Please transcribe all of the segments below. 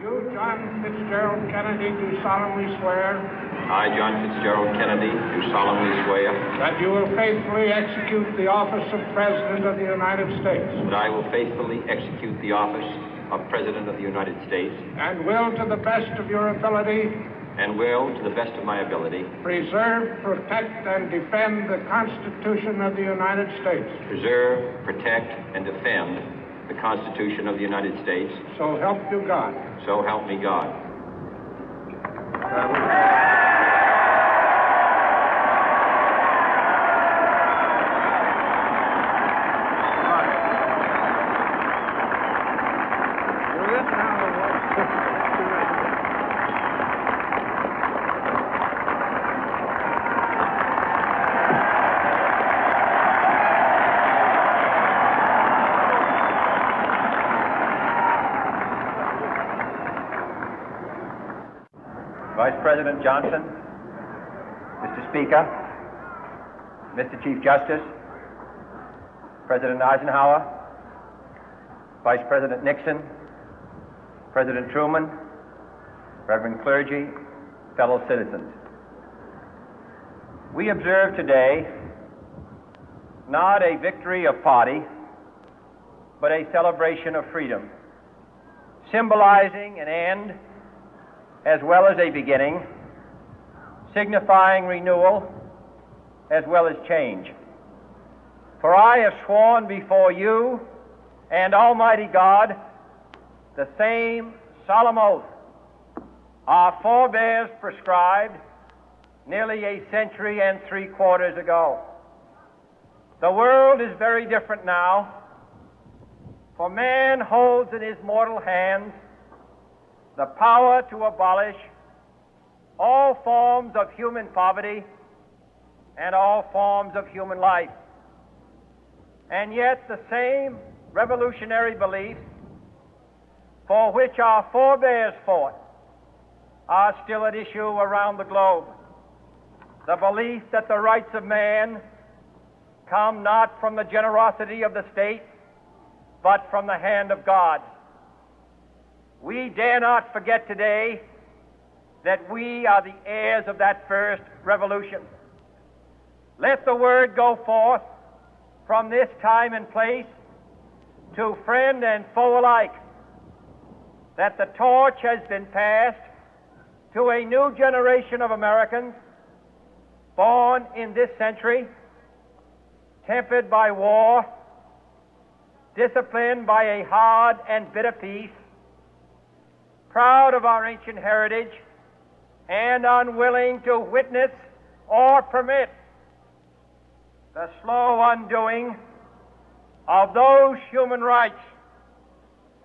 You, John Fitzgerald Kennedy, do solemnly swear. I, John Fitzgerald Kennedy, do solemnly swear. That you will faithfully execute the office of President of the United States. That I will faithfully execute the office of President of the United States. And will, to the best of your ability. And will, to the best of my ability. Preserve, protect, and defend the Constitution of the United States. Preserve, protect, and defend the Constitution of the United States. So help you God. So help me God. Vice President Johnson, Mr. Speaker, Mr. Chief Justice, President Eisenhower, Vice President Nixon, President Truman, Reverend clergy, fellow citizens. We observe today not a victory of party, but a celebration of freedom, symbolizing an end as well as a beginning, signifying renewal as well as change. For I have sworn before you and Almighty God the same solemn oath our forebears prescribed nearly a century and 3/4 ago. The world is very different now, for man holds in his mortal hands the power to abolish all forms of human poverty and all forms of human life. And yet the same revolutionary beliefs for which our forebears fought are still at issue around the globe. The belief that the rights of man come not from the generosity of the state, but from the hand of God. We dare not forget today that we are the heirs of that first revolution. Let the word go forth from this time and place to friend and foe alike that the torch has been passed to a new generation of Americans born in this century, tempered by war, disciplined by a hard and bitter peace, proud of our ancient heritage, and unwilling to witness or permit the slow undoing of those human rights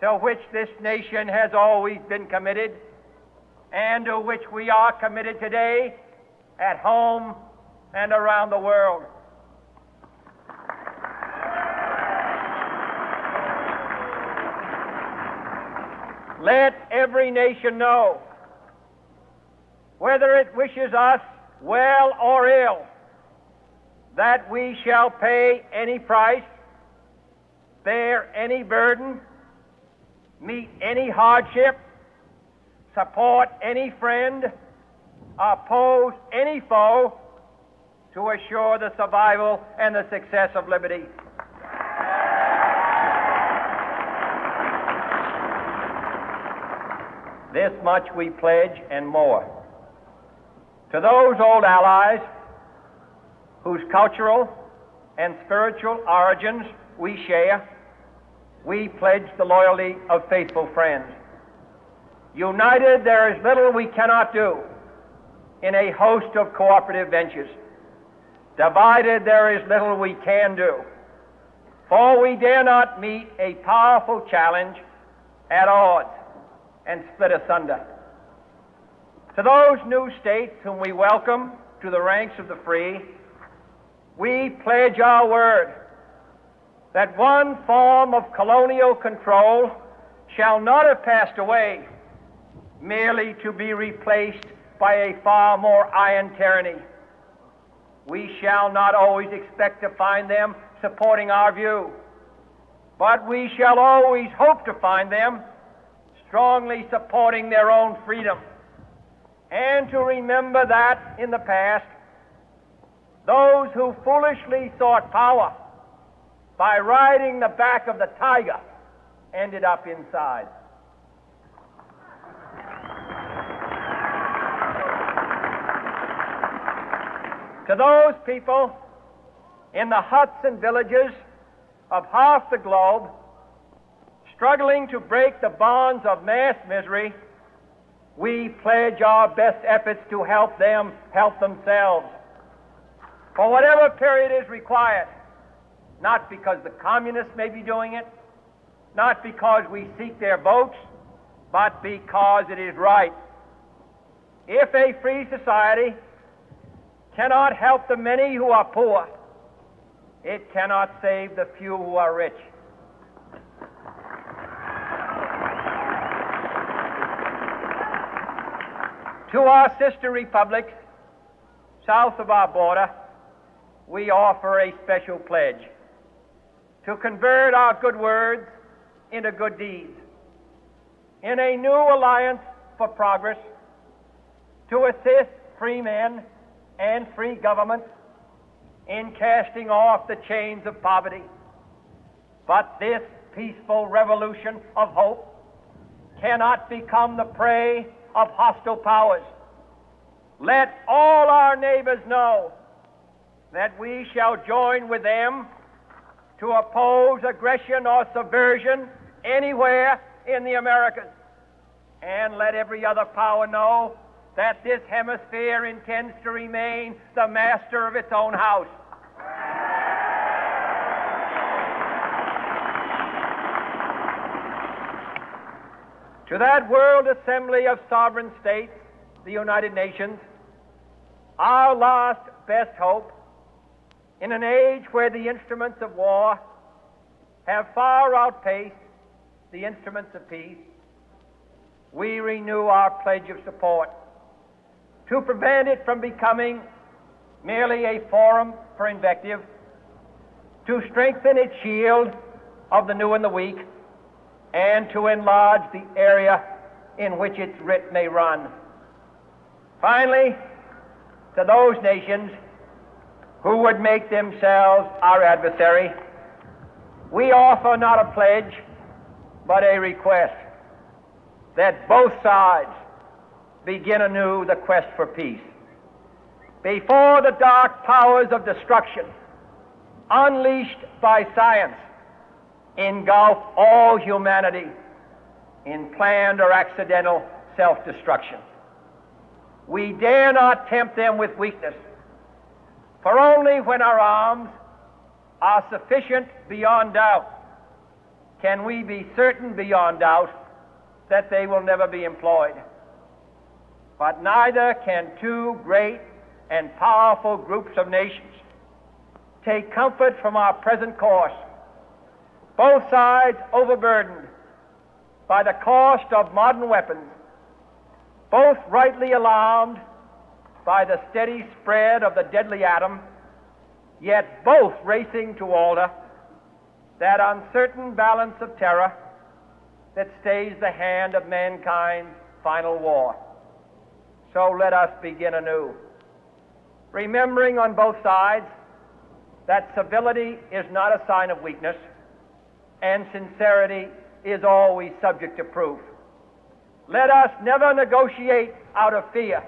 to which this nation has always been committed and to which we are committed today at home and around the world. Let every nation know, whether it wishes us well or ill, that we shall pay any price, bear any burden, meet any hardship, support any friend, oppose any foe to assure the survival and the success of liberty. This much we pledge and more. To those old allies whose cultural and spiritual origins we share, we pledge the loyalty of faithful friends. United, there is little we cannot do in a host of cooperative ventures. Divided, there is little we can do, for we dare not meet a powerful challenge at odds and split asunder. To those new states whom we welcome to the ranks of the free, we pledge our word that one form of colonial control shall not have passed away merely to be replaced by a far more iron tyranny. We shall not always expect to find them supporting our view, but we shall always hope to find them strongly supporting their own freedom, and to remember that in the past, those who foolishly sought power by riding the back of the tiger ended up inside. To those people in the huts and villages of half the globe struggling to break the bonds of mass misery, we pledge our best efforts to help them help themselves for whatever period is required, not because the communists may be doing it, not because we seek their votes, but because it is right. If a free society cannot help the many who are poor, it cannot save the few who are rich. To our sister republics south of our border, we offer a special pledge to convert our good words into good deeds, in a new alliance for progress, to assist free men and free governments in casting off the chains of poverty. But this peaceful revolution of hope cannot become the prey of hostile powers. Let all our neighbors know that we shall join with them to oppose aggression or subversion anywhere in the Americas. And let every other power know that this hemisphere intends to remain the master of its own house. To that World Assembly of Sovereign States, the United Nations, our last best hope, in an age where the instruments of war have far outpaced the instruments of peace, we renew our pledge of support to prevent it from becoming merely a forum for invective, to strengthen its shield of the new and the weak, and to enlarge the area in which its writ may run. Finally, to those nations who would make themselves our adversary, we offer not a pledge, but a request that both sides begin anew the quest for peace. Before the dark powers of destruction, unleashed by science, engulf all humanity in planned or accidental self-destruction, we dare not tempt them with weakness, for only when our arms are sufficient beyond doubt can we be certain beyond doubt that they will never be employed. But neither can two great and powerful groups of nations take comfort from our present course, both sides overburdened by the cost of modern weapons, both rightly alarmed by the steady spread of the deadly atom, yet both racing to alter that uncertain balance of terror that stays the hand of mankind's final war. So let us begin anew, remembering on both sides that civility is not a sign of weakness, and sincerity is always subject to proof. Let us never negotiate out of fear,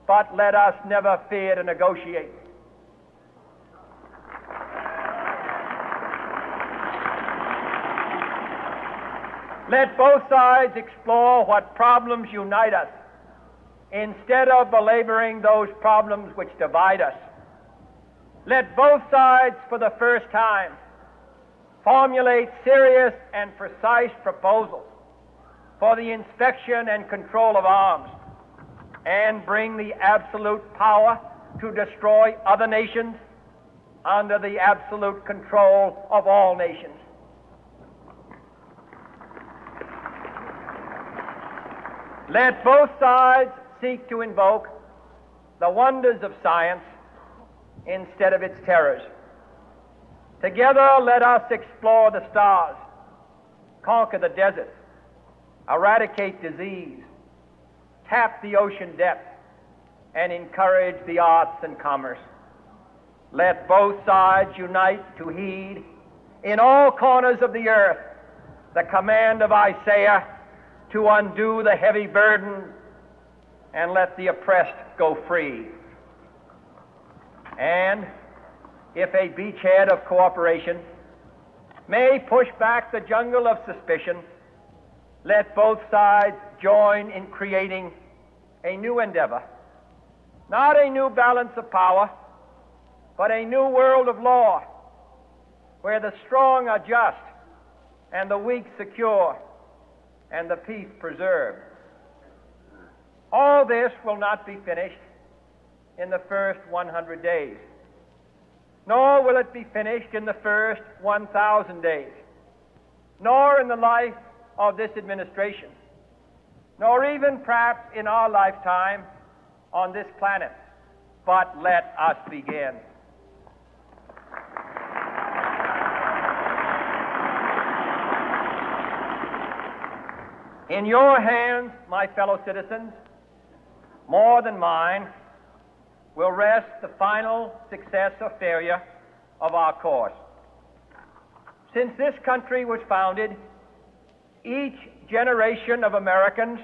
but let us never fear to negotiate. Let both sides explore what problems unite us, instead of belaboring those problems which divide us. Let both sides, for the first time, formulate serious and precise proposals for the inspection and control of arms, and bring the absolute power to destroy other nations under the absolute control of all nations. Let both sides seek to invoke the wonders of science instead of its terrors. Together, let us explore the stars, conquer the deserts, eradicate disease, tap the ocean depth, and encourage the arts and commerce. Let both sides unite to heed in all corners of the earth the command of Isaiah to undo the heavy burden and let the oppressed go free. And if a beachhead of cooperation may push back the jungle of suspicion, let both sides join in creating a new endeavor, not a new balance of power, but a new world of law, where the strong are just and the weak secure and the peace preserved. All this will not be finished in the first 100 days, nor will it be finished in the first 1,000 days, nor in the life of this administration, nor even perhaps in our lifetime on this planet. But let us begin. In your hands, my fellow citizens, more than mine, will rest the final success or failure of our course. Since this country was founded, each generation of Americans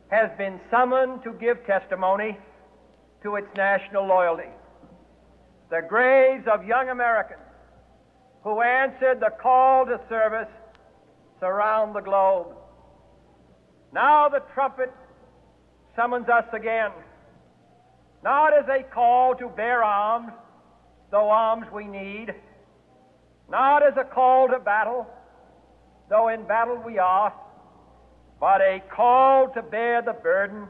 has been summoned to give testimony to its national loyalty. The graves of young Americans who answered the call to service surround the globe. Now the trumpet summons us again, not as a call to bear arms, though arms we need, not as a call to battle, though in battle we are, but a call to bear the burden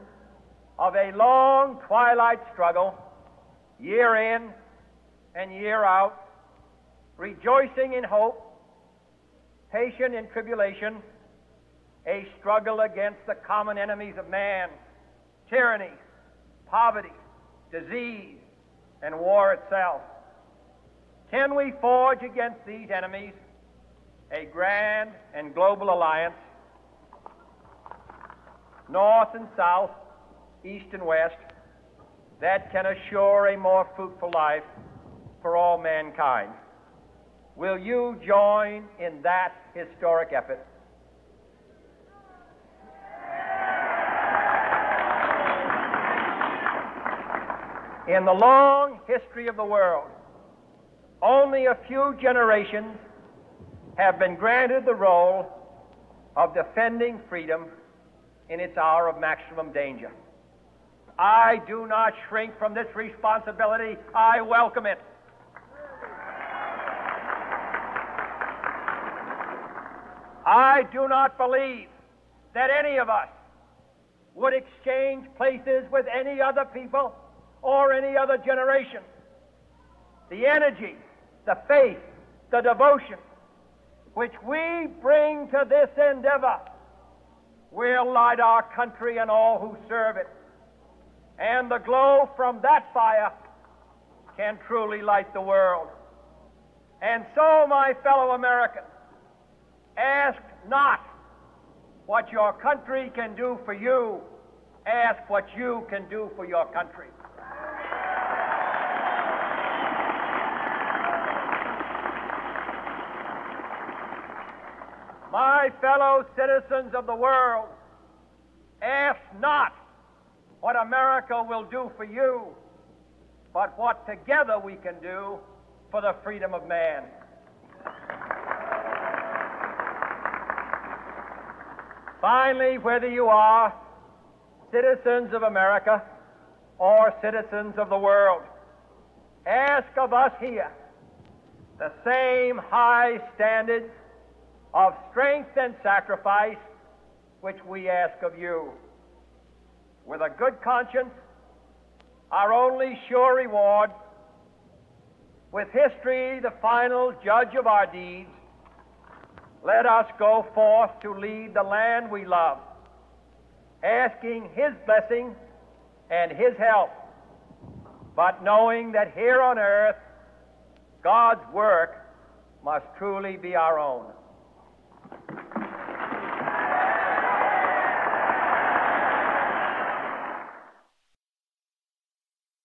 of a long twilight struggle, year in and year out, rejoicing in hope, patient in tribulation, a struggle against the common enemies of man, tyranny, poverty, disease, and war itself. Can we forge against these enemies a grand and global alliance, north and south, east and west, that can assure a more fruitful life for all mankind? Will you join in that historic effort? In the long history of the world, only a few generations have been granted the role of defending freedom in its hour of maximum danger. I do not shrink from this responsibility. I welcome it. I do not believe that any of us would exchange places with any other people or any other generation. The energy, the faith, the devotion which we bring to this endeavor will light our country and all who serve it. And the glow from that fire can truly light the world. And so, my fellow Americans, ask not what your country can do for you. Ask what you can do for your country. My fellow citizens of the world, ask not what America will do for you, but what together we can do for the freedom of man. Finally, whether you are citizens of America or citizens of the world, ask of us here the same high standards of strength and sacrifice which we ask of you. With a good conscience, our only sure reward, with history the final judge of our deeds, let us go forth to lead the land we love, asking His blessing and His help, but knowing that here on earth God's work must truly be our own.